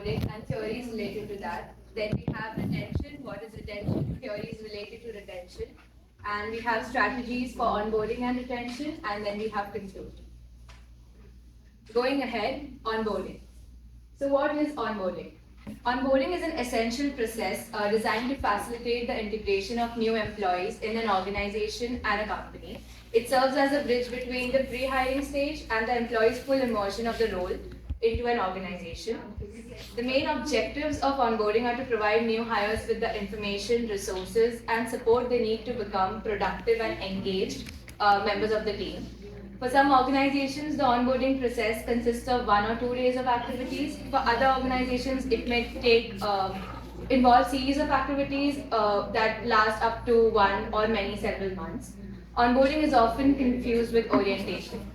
onboarding and theories related to that. Then we have retention. What is retention? Theories related to retention. And we have strategies for onboarding and retention. And then we have conclusion. Going ahead, onboarding. So what is onboarding? Onboarding is an essential process designed to facilitate the integration of new employees in an organization and a company. It serves as a bridge between the pre-hiring stage and the employee's full immersion of the role into an organization. The main objectives of onboarding are to provide new hires with the information, resources, and support they need to become productive and engaged members of the team. For some organizations, the onboarding process consists of 1 or 2 days of activities. For other organizations, it may involve series of activities that last up to one or many several months. Onboarding is often confused with orientation.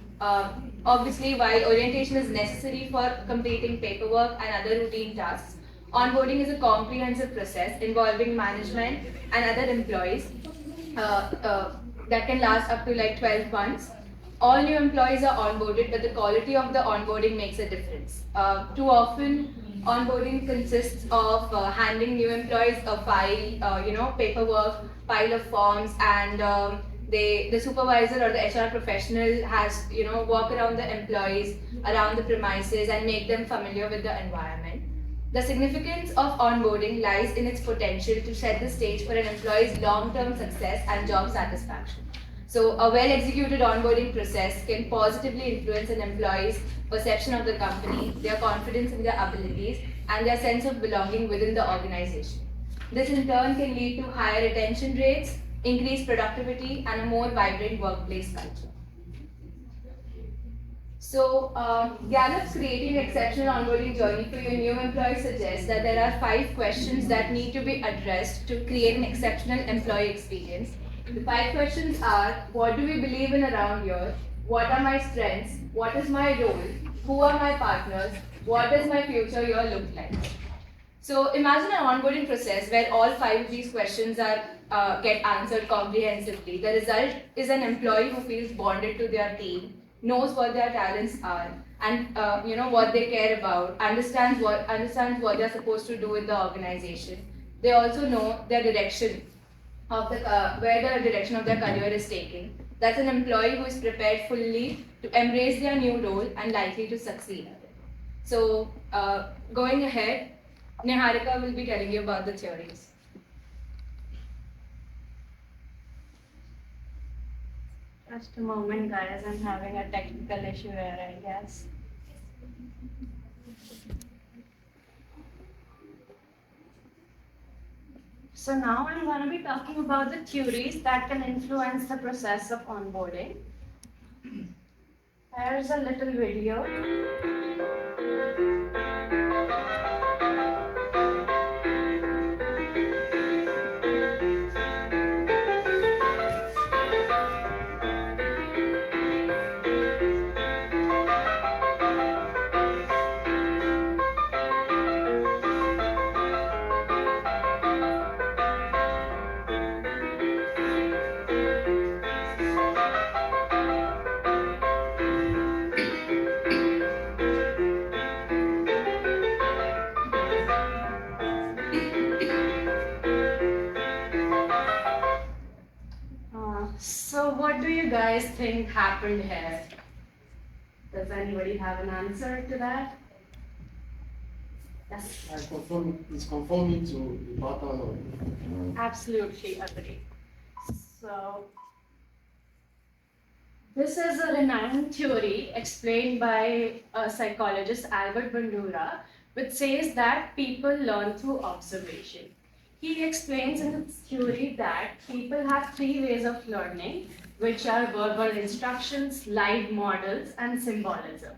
Obviously, while orientation is necessary for completing paperwork and other routine tasks, onboarding is a comprehensive process involving management and other employees that can last up to like 12 months. All new employees are onboarded, but the quality of the onboarding makes a difference. Too often, onboarding consists of handing new employees a file, paperwork, pile of forms, and the supervisor or the HR professional has, walk around the employees, around the premises, and make them familiar with the environment. The significance of onboarding lies in its potential to set the stage for an employee's long-term success and job satisfaction. So a well-executed onboarding process can positively influence an employee's perception of the company, their confidence in their abilities, and their sense of belonging within the organization. This in turn can lead to higher retention rates, increased productivity, and a more vibrant workplace culture. So, Gallup's Creating Exceptional Onboarding Journey for Your New Employee suggests that there are 5 questions that need to be addressed to create an exceptional employee experience. The 5 questions are: what do we believe in around here? What are my strengths? What is my role? Who are my partners? What does my future here look like? So imagine an onboarding process where all 5 of these questions are get answered comprehensively. The result is an employee who feels bonded to their team, knows what their talents are, and what they care about, understands what they're supposed to do with the organization. They also know their direction of the where the direction of their career is taking. That's an employee who is prepared fully to embrace their new role and likely to succeed at it. So going ahead, Niharika will be telling you about the theories. Just a moment, guys. I'm having a technical issue here, I guess. So now I'm going to be talking about the theories that can influence the process of onboarding. Here's a little video. So what do you guys think happened here? Does anybody have an answer to that? Yes. It's conforming to the pattern of. Absolutely agree. So this is a renowned theory explained by psychologist Albert Bandura, which says that people learn through observation. He explains in his theory that people have 3 ways of learning, which are verbal instructions, live models, and symbolism.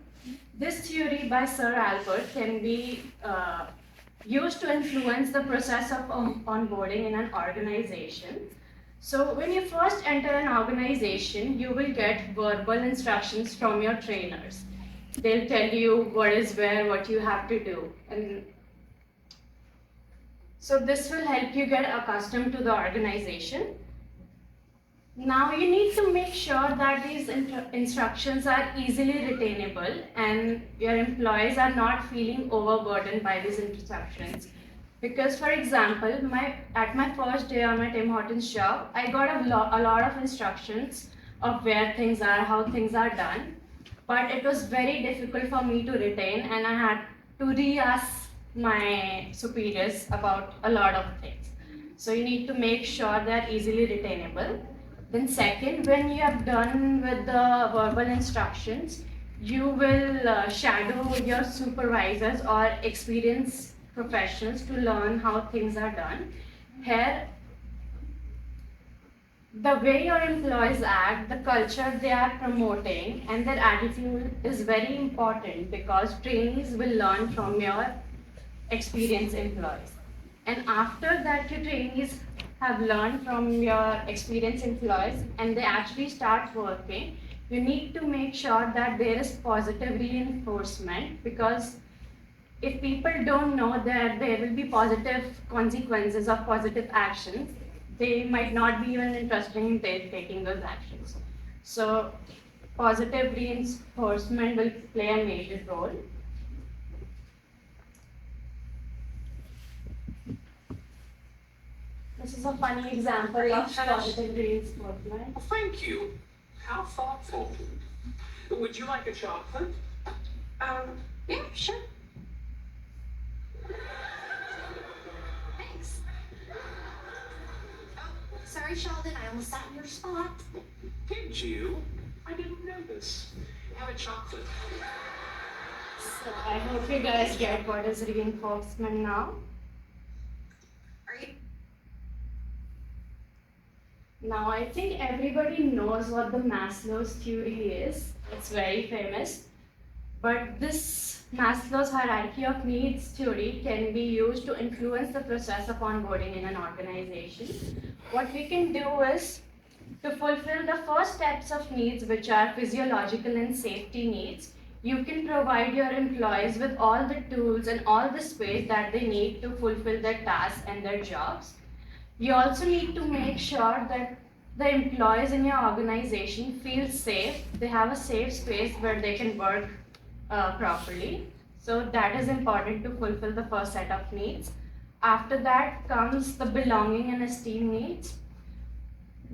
This theory by Sir Albert can be used to influence the process of onboarding in an organization. So when you first enter an organization, you will get verbal instructions from your trainers. They'll tell you what is where, what you have to do. And so this will help you get accustomed to the organization. Now you need to make sure that these instructions are easily retainable and your employees are not feeling overburdened by these instructions. Because for example, at my first day on my Tim Hortons job, I got a lot of instructions of where things are, how things are done. But it was very difficult for me to retain and I had to re-ask my superiors about a lot of things. So you need to make sure they're easily retainable. Then second, when you have done with the verbal instructions, you will shadow your supervisors or experienced professionals to learn how things are done. Here, the way your employees act, the culture they are promoting, and their attitude is very important because trainees will learn from your experienced employees. And after that, your trainees have learned from your experienced employees and they actually start working, you need to make sure that there is positive reinforcement because if people don't know that there will be positive consequences of positive actions, they might not be even interested in taking those actions. So positive reinforcement will play a major role. This is a funny example of positive reinforcement. Thank you. How thoughtful. Would you like a chocolate? Yeah, sure. Thanks. Oh, sorry, Sheldon. I almost sat in your spot. Did you? I didn't notice. Have a chocolate. So I hope you guys get what is reinforcement now. Are you? Now I think everybody knows what the Maslow's theory is. It's very famous. But this Maslow's hierarchy of needs theory can be used to influence the process of onboarding in an organization. What we can do is to fulfill the first steps of needs, which are physiological and safety needs, you can provide your employees with all the tools and all the space that they need to fulfill their tasks and their jobs. You also need to make sure that the employees in your organization feel safe. They have a safe space where they can work properly. So that is important to fulfill the first set of needs. After that comes the belonging and esteem needs.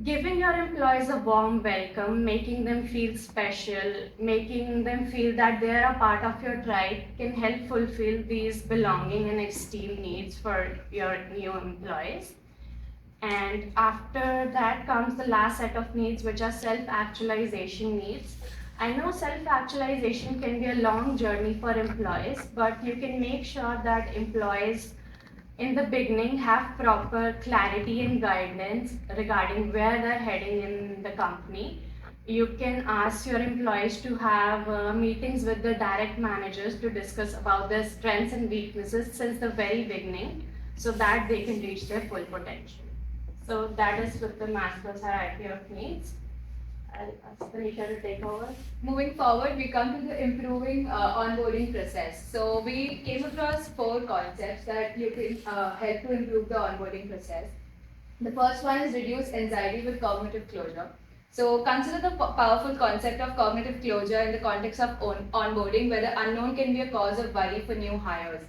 Giving your employees a warm welcome, making them feel special, making them feel that they are a part of your tribe can help fulfill these belonging and esteem needs for your new employees. And after that comes the last set of needs, which are self-actualization needs. I know self-actualization can be a long journey for employees, but you can make sure that employees in the beginning have proper clarity and guidance regarding where they're heading in the company. You can ask your employees to have meetings with the direct managers to discuss about their strengths and weaknesses since the very beginning so that they can reach their full potential. So that is with the Maslow's hierarchy of needs. I'll ask Tanisha to take over. Moving forward, we come to the improving onboarding process. So we came across 4 concepts that you can help to improve the onboarding process. The first one is reduce anxiety with cognitive closure. So consider the powerful concept of cognitive closure in the context of onboarding, where the unknown can be a cause of worry for new hires.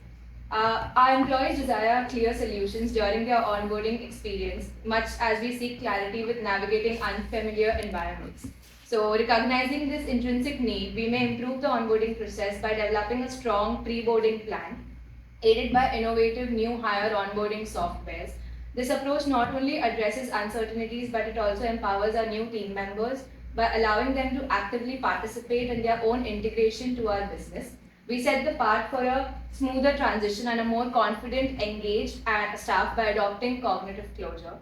Our employees desire clear solutions during their onboarding experience, much as we seek clarity with navigating unfamiliar environments. So, recognizing this intrinsic need, we may improve the onboarding process by developing a strong pre-boarding plan, aided by innovative new hire onboarding softwares. This approach not only addresses uncertainties, but it also empowers our new team members by allowing them to actively participate in their own integration to our business. We set the path for a smoother transition and a more confident, engaged staff by adopting cognitive closure.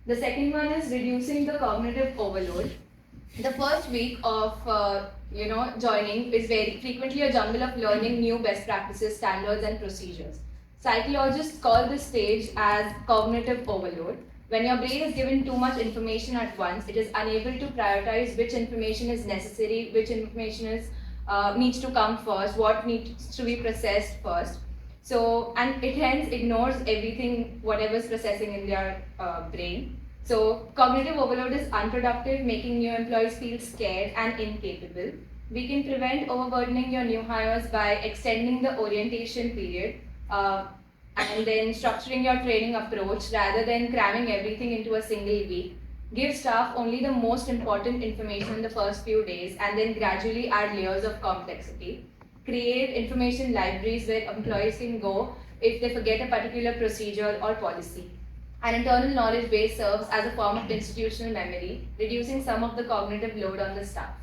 The second one is reducing the cognitive overload. The first week of joining is very frequently a jungle of learning new best practices, standards, and procedures. Psychologists call this stage as cognitive overload. When your brain is given too much information at once, it is unable to prioritize which information is necessary, which information is needs to come first, what needs to be processed first. So, and it hence ignores everything, whatever is processing in their brain. So cognitive overload is unproductive, making new employees feel scared and incapable. We can prevent overburdening your new hires by extending the orientation period and then structuring your training approach rather than cramming everything into a single week. Give staff only the most important information in the first few days and then gradually add layers of complexity. Create information libraries where employees can go if they forget a particular procedure or policy. An internal knowledge base serves as a form of institutional memory, reducing some of the cognitive load on the staff.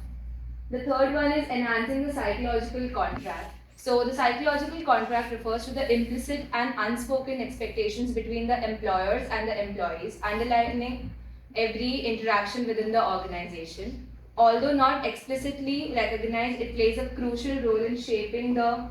The third one is enhancing the psychological contract. So, the psychological contract refers to the implicit and unspoken expectations between the employers and the employees, underlining every interaction within the organization. Although not explicitly recognized, it plays a crucial role in shaping the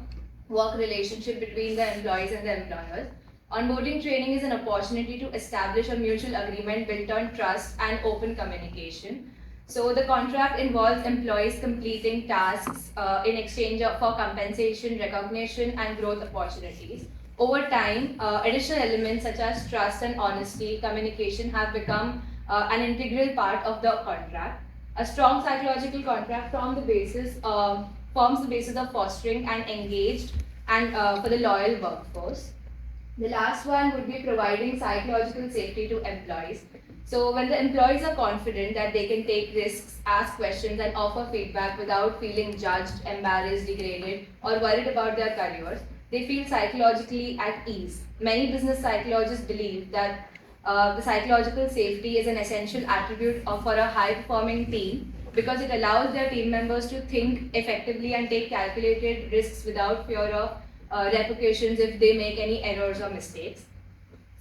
work relationship between the employees and the employers. Onboarding training is an opportunity to establish a mutual agreement built on trust and open communication. So the contract involves employees completing tasks in exchange for compensation, recognition, and growth opportunities. Over time, additional elements such as trust and honesty, communication have become an integral part of the contract. A strong psychological contract forms the basis of fostering an engaged and for the loyal workforce. The last one would be providing psychological safety to employees. So, when the employees are confident that they can take risks, ask questions, and offer feedback without feeling judged, embarrassed, degraded, or worried about their careers, they feel psychologically at ease. Many business psychologists believe that the psychological safety is an essential attribute for a high performing team because it allows their team members to think effectively and take calculated risks without fear of repercussions if they make any errors or mistakes.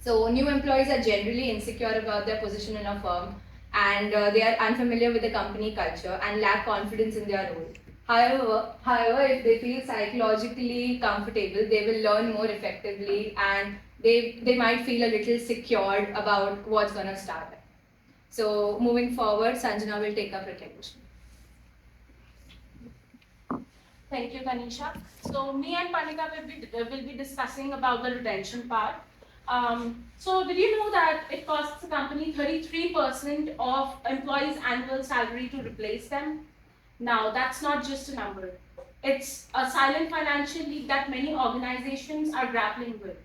So, new employees are generally insecure about their position in a firm and they are unfamiliar with the company culture and lack confidence in their role. However, if they feel psychologically comfortable, they will learn more effectively and they might feel a little secured about what's going to start. So, moving forward, Sanjana will take up retention. Thank you, Tanisha. So me and Panika will be discussing about the retention part. So did you know that it costs the company 33% of employees' annual salary to replace them? Now, that's not just a number. It's a silent financial leak that many organizations are grappling with.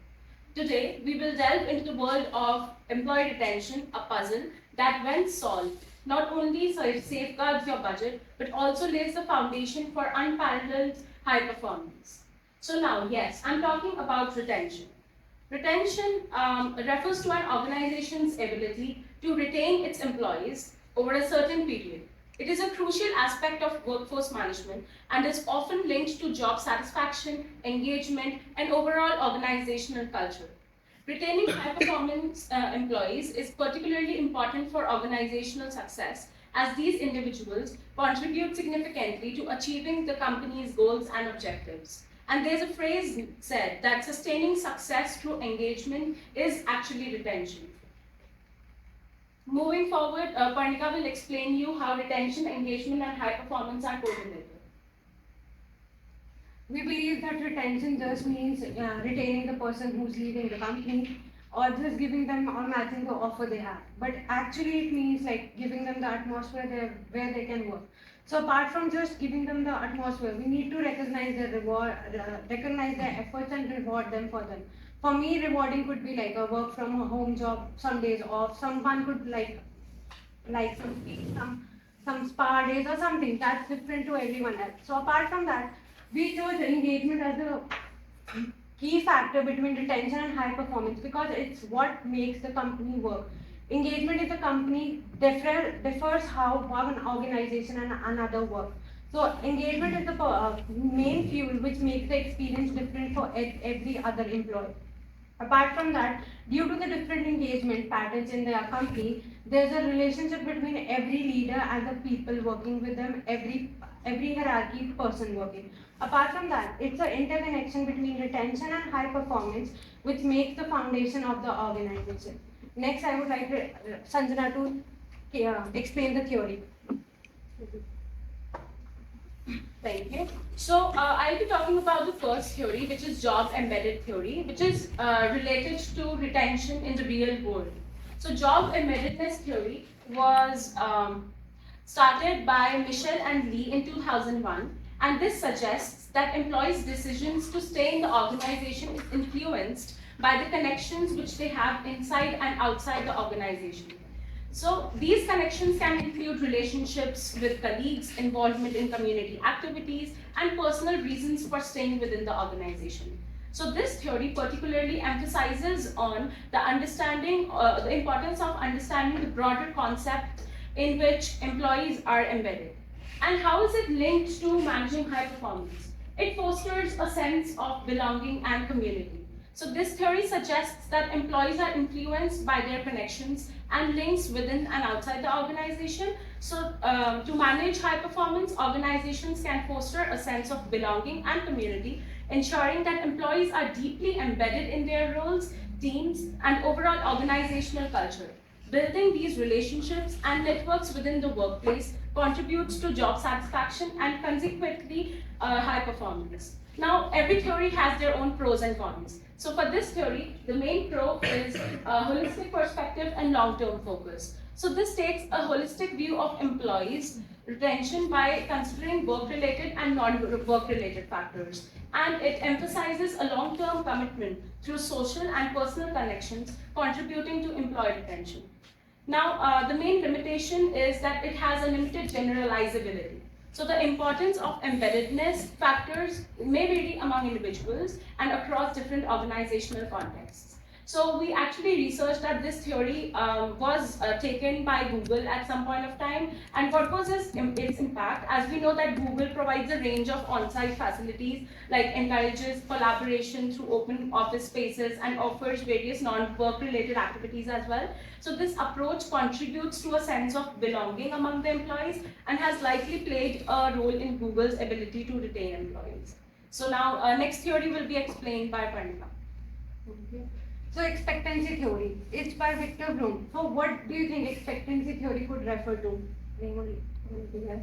Today, we will delve into the world of employee retention, a puzzle that, when solved, not only safeguards your budget, but also lays the foundation for unparalleled high performance. So now, yes, I'm talking about retention. Retention refers to an organization's ability to retain its employees over a certain period. It is a crucial aspect of workforce management and is often linked to job satisfaction, engagement, and overall organizational culture. Retaining high-performance employees is particularly important for organizational success as these individuals contribute significantly to achieving the company's goals and objectives. And there's a phrase said that sustaining success through engagement is actually retention. Moving forward, Parnika will explain you how retention, engagement, and high performance are correlated. We believe that retention just means retaining the person who's leaving the company or just giving them or matching the offer they have. But actually it means like giving them the atmosphere where they can work. So apart from just giving them the atmosphere, we need to recognize recognize their efforts and reward them for them. For me, rewarding could be like a work from a home job, some days off. Someone could like some spa days or something. That's different to everyone else. So apart from that, we chose engagement as a key factor between retention and high performance because it's what makes the company work. Engagement is a company differs how one organization and another work. So engagement is the main fuel which makes the experience different for every other employee. Apart from that, due to the different engagement patterns in their company, there's a relationship between every leader and the people working with them, every hierarchy person working. Apart from that, it's an interconnection between retention and high performance, which makes the foundation of the organization. Next, I would like Sanjana to explain the theory. Thank you. So I'll be talking about the first theory, which is job embedded theory, which is related to retention in the real world. So job embeddedness theory was started by Michel and Lee in 2001, and this suggests that employees' decisions to stay in the organization is influenced by the connections which they have inside and outside the organization. So these connections can include relationships with colleagues, involvement in community activities, and personal reasons for staying within the organization. So this theory particularly emphasizes on the importance of understanding the broader concept in which employees are embedded. And how is it linked to managing high performance? It fosters a sense of belonging and community. So this theory suggests that employees are influenced by their connections and links within and outside the organization. So to manage high performance, organizations can foster a sense of belonging and community, ensuring that employees are deeply embedded in their roles, teams, and overall organizational culture. Building these relationships and networks within the workplace contributes to job satisfaction and consequently high performance. Now, every theory has their own pros and cons. So for this theory, the main pro is a holistic perspective and long-term focus. So this takes a holistic view of employees' retention by considering work-related and non-work-related factors. And it emphasizes a long-term commitment through social and personal connections contributing to employee retention. Now, the main limitation is that it has a limited generalizability. So the importance of embeddedness factors may vary among individuals and across different organizational contexts. So we actually researched that this theory was taken by Google at some point of time, and what was its impact? As we know that Google provides a range of on-site facilities, like encourages collaboration through open office spaces and offers various non-work related activities as well. So this approach contributes to a sense of belonging among the employees and has likely played a role in Google's ability to retain employees. So now next theory will be explained by Pranita. So expectancy theory, it's by Victor Bloom. So what do you think expectancy theory could refer to? Anyone else?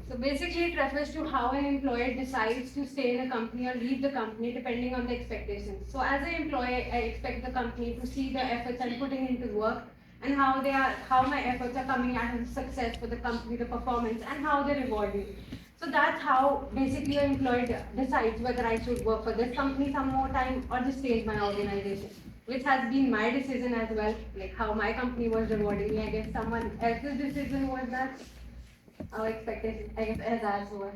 So basically it refers to how an employer decides to stay in a company or leave the company depending on the expectations. So as an employee, I expect the company to see the efforts I'm putting into work and how my efforts are coming as a success for the company, the performance, and how they reward me. So that's how basically an employee decides whether I should work for this company some more time or just change my organization, which has been my decision as well, like how my company was rewarding me. I guess someone else's decision was that. Our expectation, I guess, as ours was.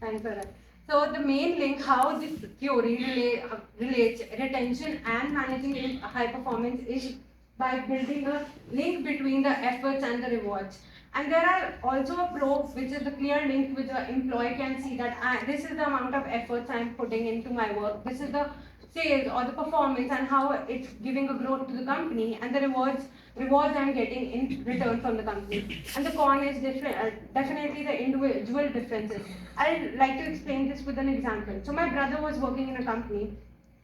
Thanks for that. So the main link, how this theory relates retention and managing high performance is by building a link between the efforts and the rewards. And there are also a pro, which is the clear link which the employee can see that this is the amount of efforts I'm putting into my work. This is the sales or the performance and how it's giving a growth to the company, and the rewards I'm getting in return from the company. And the con is different, definitely the individual differences. I'd like to explain this with an example. So my brother was working in a company.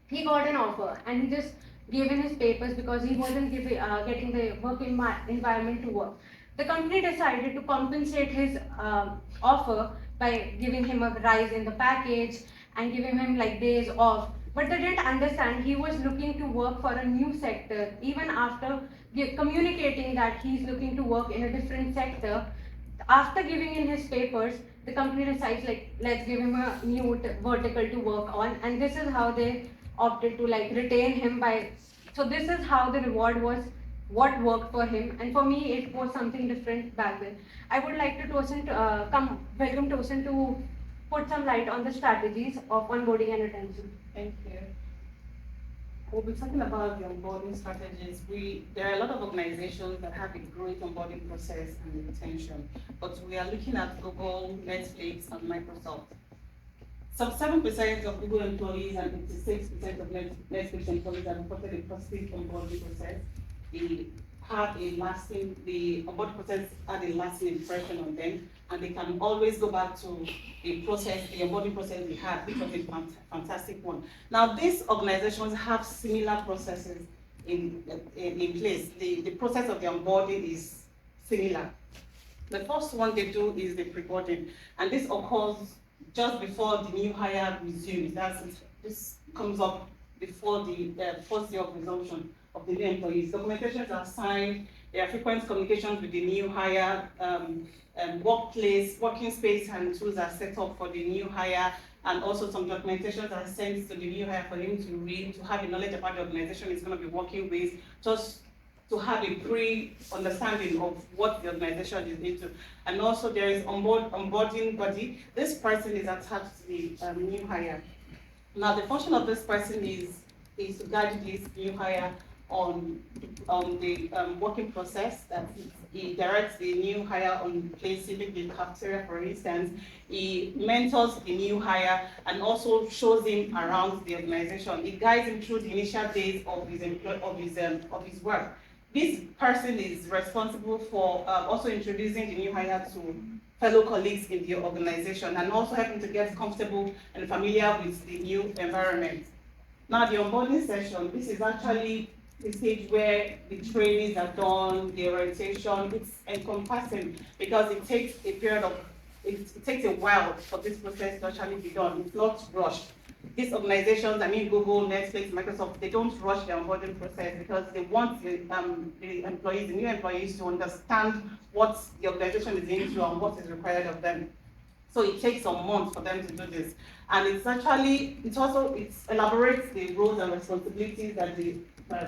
He got an offer and he just gave in his papers because he wasn't getting the work environment to work. The company decided to compensate his offer by giving him a rise in the package and giving him like days off. But they didn't understand he was looking to work for a new sector. Even after communicating that he's looking to work in a different sector, after giving in his papers, the company decides like, let's give him a new vertical to work on. And this is how they opted to like retain him by, so this is how the reward was what worked for him, and for me it was something different back then. I would like to welcome Tosin to put some light on the strategies of onboarding and retention. Thank you. We'll be talking about the onboarding strategies. There are a lot of organizations that have a great onboarding process and retention, but we are looking at Google, Netflix, and Microsoft. Some 7% of Google employees and 56% of Netflix employees have reported a positive onboarding process. The onboarding process had a lasting impression on them, and they can always go back to the onboarding process we had, which was a fantastic one. Now, these organizations have similar processes in place. The process of the onboarding is similar. The first one they do is the pre-boarding, and this occurs just before the new hire resumes. This comes up before the first day of resumption of the new employees. Documentations are signed. There are frequent communications with the new hire. Working space and tools are set up for the new hire, and also some documentations are sent to the new hire for him to read, to have a knowledge about the organization he's going to be working with, just to have a pre-understanding of what the organization is into. And also there is onboarding body. This person is attached to the new hire. Now the function of this person is to guide this new hire on the working process. That he directs the new hire on placing the cafeteria, for instance. He mentors the new hire and also shows him around the organization. He guides him through the initial days of his work. This person is responsible for also introducing the new hire to fellow colleagues in the organization and also helping to get comfortable and familiar with the new environment. Now the onboarding session, this is actually the stage where the trainings are done, the orientation. It's encompassing because it takes a period of, it takes a while for this process to actually be done. It's not rushed. These organizations, I mean Google, Netflix, Microsoft, they don't rush the onboarding process because they want the employees, the new employees, to understand what the organization is into and what is required of them. So it takes some months for them to do this. And it elaborates the roles and responsibilities that the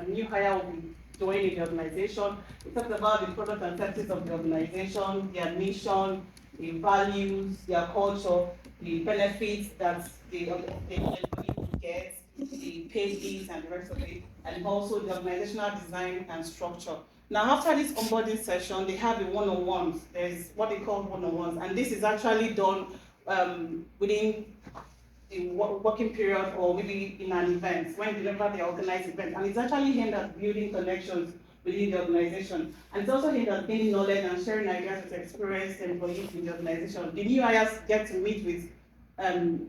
new hire will be doing in the organization. It talks about the product and services of the organization, their mission, the values, their culture, the benefits that the employee will get, the pay fees and the rest of it, and also the organizational design and structure. Now, after this onboarding session, they have the one-on-ones. There's what they call one-on-ones, and this is actually done within the working period or maybe in an event, whenever they organize events. And it's actually aimed at building connections within the organization. And it's also aimed at gaining knowledge and sharing ideas with experienced employees in the organization. The new hires get to meet with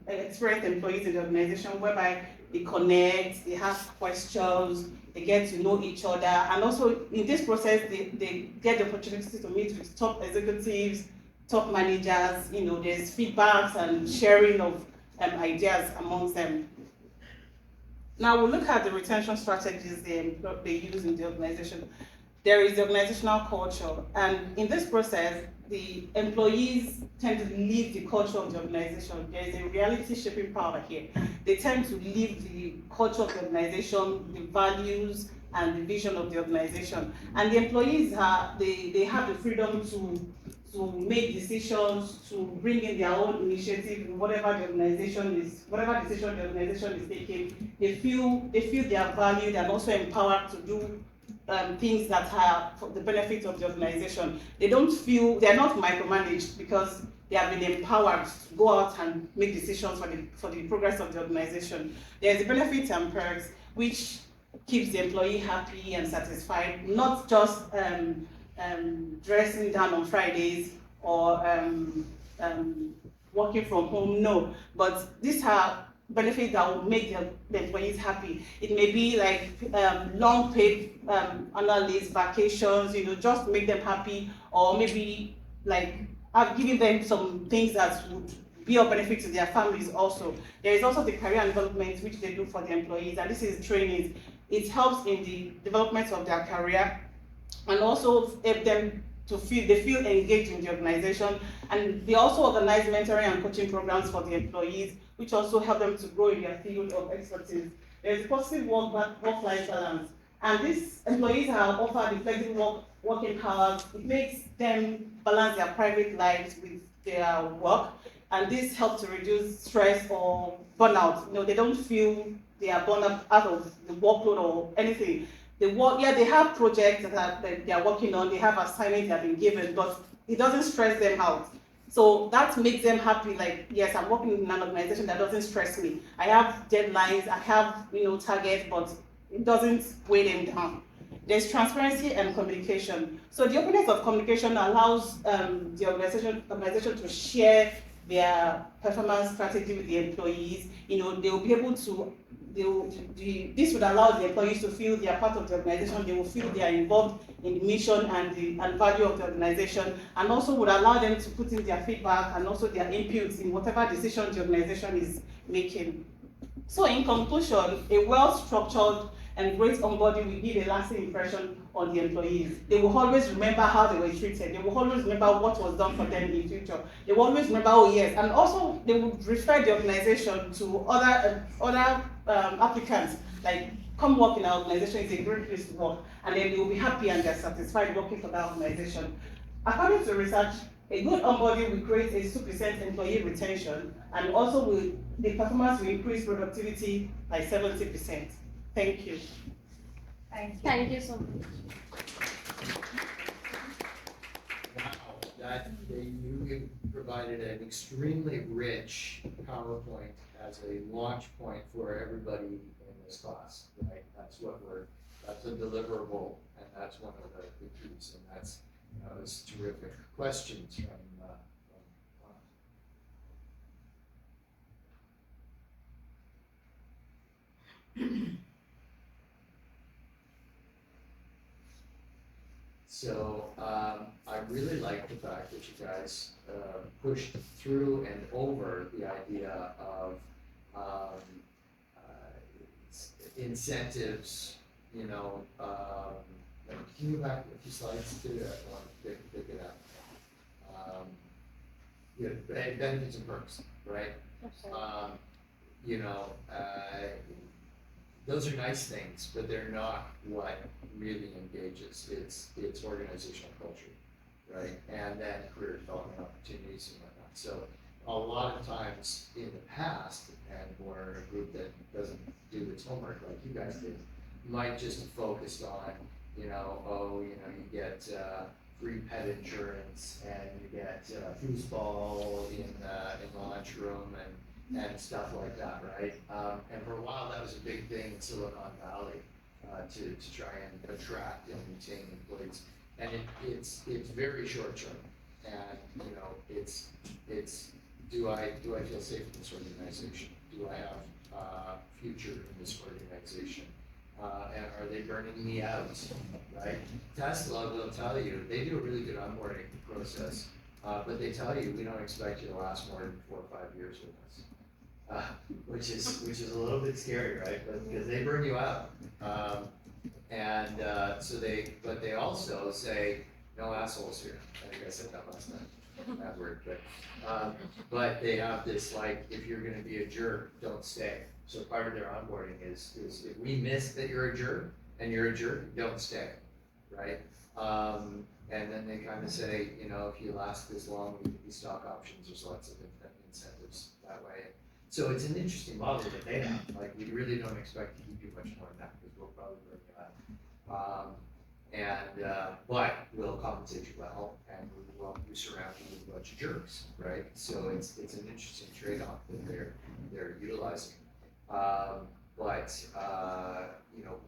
experienced employees in the organization, whereby they connect, they ask questions, they get to know each other, and also in this process, they get the opportunity to meet with top executives, top managers. There's feedbacks and sharing of ideas amongst them. Now we'll look at the retention strategies they use in the organization. There is the organizational culture, and in this process, the employees tend to live the culture of the organization. There is a reality shaping power here. They tend to live the culture of the organization, the values and the vision of the organization. And the employees they have the freedom to make decisions, to bring in their own initiative in whatever decision the organization is taking. They feel they are valued and also empowered to do things that are for the benefit of the organization. They are not micromanaged because they have been empowered to go out and make decisions for the progress of the organization. There's the benefits and perks, which keeps the employee happy and satisfied, not just dressing down on Fridays or working from home, no, but these are benefits that will make the employees happy. It may be like long paid annual leave, vacations, just to make them happy, or maybe like giving them some things that would be of benefit to their families also. There is also the career and development which they do for the employees, and this is training. It helps in the development of their career and also help them to feel engaged in the organization. And they also organize mentoring and coaching programs for the employees, which also help them to grow in their field of expertise. There's a positive work-life balance. And these employees are offered the flexible working hours. It makes them balance their private lives with their work. And this helps to reduce stress or burnout. They don't feel they are burned out of the workload or anything. They have projects that they are working on, they have assignments that have been given, but it doesn't stress them out. So that makes them happy, like, yes, I'm working in an organization that doesn't stress me. I have deadlines, I have targets, but it doesn't weigh them down. There's transparency and communication. So the openness of communication allows the organization to share their performance strategy with the employees. You know, they will be able to, this would allow the employees to feel they are part of the organization, they will feel they are involved in the mission and the value of the organization, and also would allow them to put in their feedback and also their inputs in whatever decision the organization is making. So in conclusion, a well-structured and great onboarding will give a lasting impression on the employees. They will always remember how they were treated. They will always remember what was done for them in the future. They will always remember, oh yes, and also they will refer the organization to other applicants, like come work in our organization, it's a great place to work, and then they will be happy and they're satisfied working for that organization. According to research, a good onboarding will create a 2% employee retention, and also the performance will increase productivity by 70%. Thank you. Thank you so much. Wow, you provided an extremely rich PowerPoint as a launch point for everybody in this class, right? That's a deliverable, and that's one of the keys, and that's, it's terrific. Questions from So I really like the fact that you guys pushed through and over the idea of incentives, can you go back a few slides to that? I want to pick it up. Benefits and perks, right? Those are nice things, but they're not what really engages. It's organizational culture, right? And then career development opportunities and whatnot. So a lot of times in the past, and we're in a group that doesn't do its homework like you guys did, might just focused on, you get free pet insurance and you get foosball in the lunchroom and stuff like that, right? And for a while, that was a big thing in Silicon Valley to try and attract and retain employees. And it's very short term. And it's do I feel safe in this organization? Do I have future in this organization? And are they burning me out, right? Tesla will tell you, they do a really good onboarding process, but they tell you, we don't expect you to last more than 4 or 5 years with us. Which is a little bit scary, right? But because they burn you out, but they also say no assholes here. I think I said that last time. That word, but they have this like, if you're going to be a jerk, don't stay. So part of their onboarding is if we miss that you're a jerk and you're a jerk, don't stay, right? And then they kind of say, if you last this long, we give you stock options. There's lots of incentives that way. So it's an interesting model that they have. Like, we really don't expect to keep you much more than that because we'll probably burn you out. But we'll compensate you well, and we surround you with a bunch of jerks, right? So it's an interesting trade-off that they're utilizing.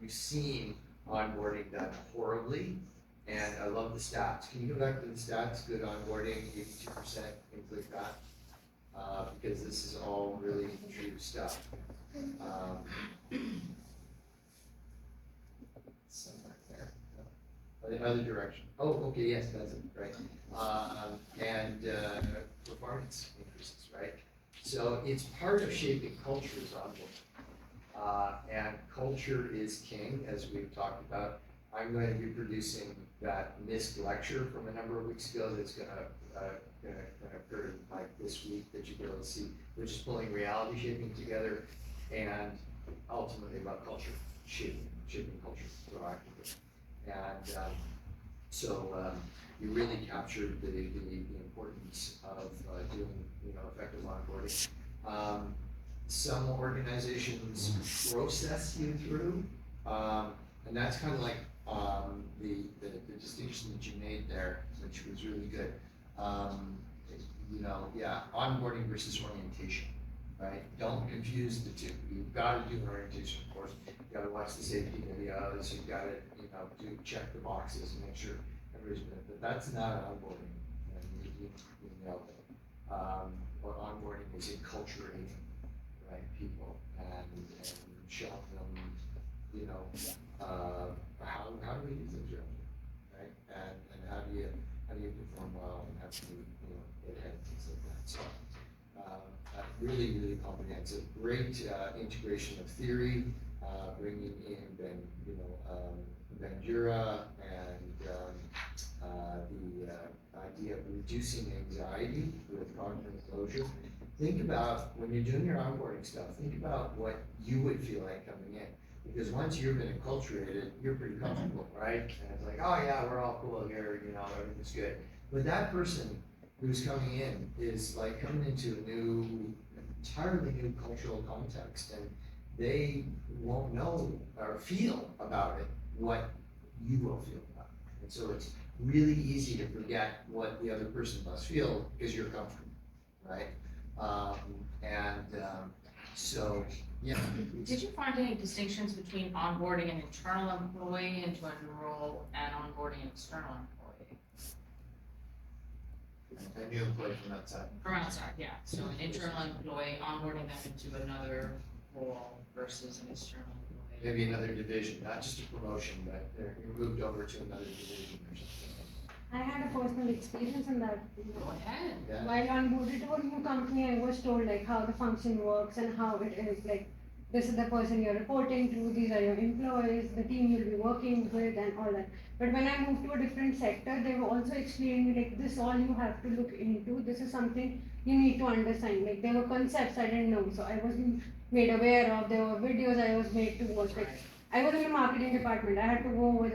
We've seen onboarding done horribly, and I love the stats. Can you go back to the stats? Good onboarding, 82%, things like that. Because this is all really true stuff. Somewhere there. No. The other direction. Oh, okay, yes, that's it, right. Performance increases, right? So it's part of shaping culture is onboarding. And culture is king, as we've talked about. I'm going to be producing that missed lecture from a number of weeks ago that's going to occur like this week that you'll be able to see, which is pulling reality shaping together and ultimately about culture, shaping culture proactively. And you really captured the importance of doing effective onboarding. Some organizations process you through, and that's kind of like the distinction that you made there, which was really good. Onboarding versus orientation, right? Don't confuse the two. You've got to do an orientation, of course. You've got to watch the safety videos. You've got to check the boxes and make sure everybody's good. But that's not onboarding. You nailed it. or onboarding is enculturating, right, people and showing them, you know, how do we do things around here, right? And how do you perform well and how do you, get ahead, things like that. So, really, really comprehensive, great integration of theory, bringing in Bandura and the idea of reducing anxiety with cognitive closure. Think about, when you're doing your onboarding stuff, think about what you would feel like coming in. Because once you've been enculturated, you're pretty comfortable, right? And it's like, oh yeah, we're all cool here, everything's good. But that person who's coming in is like coming into a entirely new cultural context, and they won't know or feel about it what you will feel about it. And so it's really easy to forget what the other person must feel because you're comfortable, right? So, yeah. Did you find any distinctions between onboarding an internal employee into a new role and onboarding an external employee? A new employee from outside. From outside, yeah. So an internal employee onboarding them into another role versus an external employee. Maybe another division, not just a promotion, but you're moved over to another division or something. I had a personal experience in that. Go ahead. Yeah. While onboarded to a new company, I was told like how the function works and how it is like this is the person you're reporting to, these are your employees, the team you'll be working with and all that. But when I moved to a different sector, they were also explaining like this all you have to look into, this is something you need to understand. Like there were concepts I didn't know, so I wasn't made aware of, there were videos I was made to watch. Like I was in the marketing department, I had to go with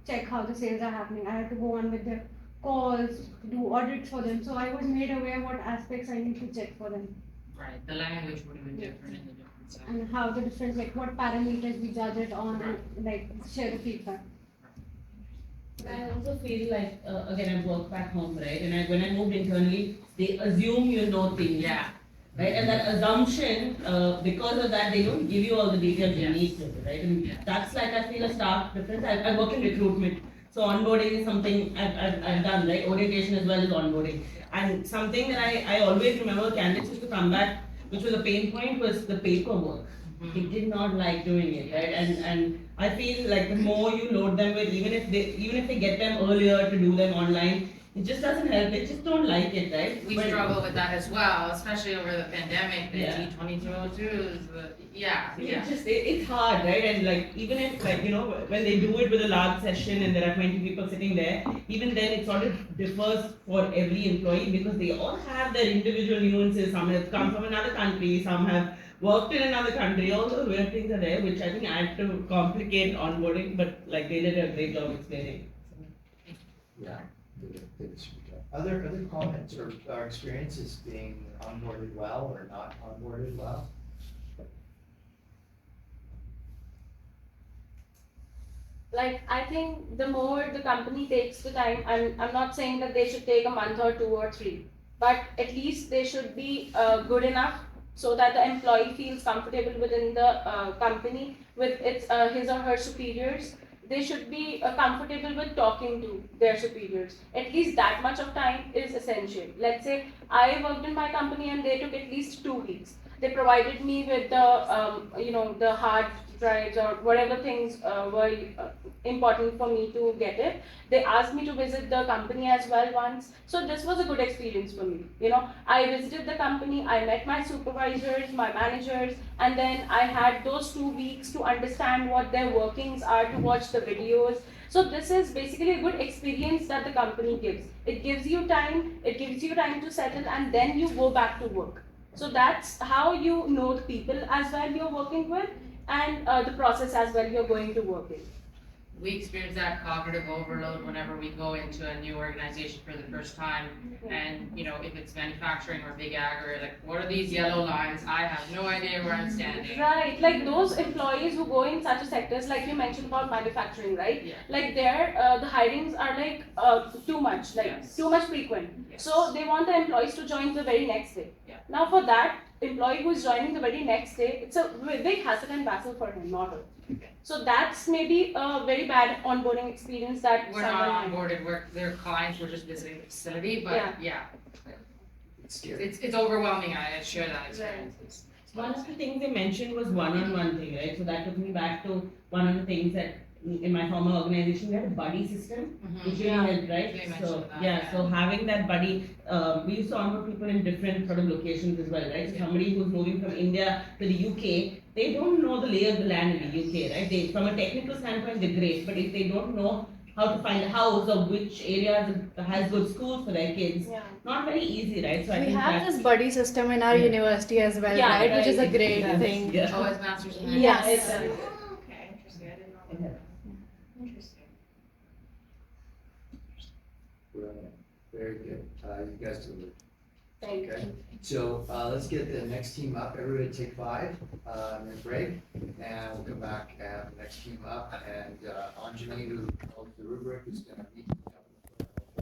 check how the sales are happening. I had to go on with the calls, do audits for them. So I was made aware what aspects I need to check for them. Right, the language would have been different in the different sectors. And how the different, like what parameters we judge it on and like share the feedback. I also feel like, again, I work back home, right? And when I moved internally, they assume you know things. Yeah. Right, and that assumption, because of that, they don't give you all the details you need to, right? And that's like, I feel a stark difference. I work in recruitment, so onboarding is something I've done, right? Orientation as well as onboarding. And something that I always remember candidates used to come back, which was a pain point, was the paperwork. They did not like doing it, right? And I feel like the more you load them with, even if they get them earlier to do them online, it just doesn't help. They just don't like it, right? We struggle with that as well, especially over the pandemic, the T2202s, It's hard, right? And like, even if when they do it with a large session and there are 20 people sitting there, even then it sort of differs for every employee because they all have their individual nuances. Some have come from another country, some have worked in another country, all those weird things are there, which I think add to complicate onboarding, but like they did a great job explaining. Yeah. Other comments or experiences being onboarded well or not onboarded well? Like, I think the more the company takes the time, I'm not saying that they should take a month or 2 or 3, but at least they should be good enough so that the employee feels comfortable within the company with his or her superiors. They should be comfortable with talking to their superiors. At least that much of time is essential. Let's say I worked in my company and they took at least 2 weeks. They provided me with the hard drives or whatever things were important for me to get it. They asked me to visit the company as well once. So this was a good experience for me. I visited the company, I met my supervisors, my managers, and then I had those 2 weeks to understand what their workings are, to watch the videos. So this is basically a good experience that the company gives. It gives you time to settle, and then you go back to work. So that's how you know the people as well you're working with, and the process as well you're going to work in. We experience that cognitive overload whenever we go into a new organization for the first time. And, if it's manufacturing or big agri, like, what are these yellow lines? I have no idea where I'm standing. Right, like those employees who go in such sectors, like you mentioned about manufacturing, right? Yeah. Like there, the hirings are like too much, too much frequent. Yes. So they want the employees to join the very next day. Yeah. Now for that employee who is joining the very next day, it's a big hassle and battle for him, not her. So that's maybe a very bad onboarding experience that We're someone not had. onboarded, their clients were just visiting the facility, but yeah. It's scary. It's overwhelming. I share that experience. One of the things they mentioned was one-on-one thing, right? So that took me back to one of the things that in my former organization, we had a buddy system, which really helped, right? They So, mentioned that, yeah, so having that buddy, we used to onboard people in different sort of locations as well, right? So somebody who's moving from India to the UK, they don't know the lay of the land in the UK, right? They, from a technical standpoint, they're great, but if they don't know how to find a house or which areas has good schools for their kids, not very easy, right? So I We think have that, this buddy system in our Yeah. university as well, Yeah, right? Which is a right. great Yeah. thing. Yeah. Oh, as masters in Yes. Okay, interesting. I didn't know that. Interesting. Brilliant. Very good. You guys delivered. Thank you. Okay. So let's get the next team up. Everybody take 5, and then break, and we'll come back and the next team up. And Anjani, who holds the rubric, is going to meet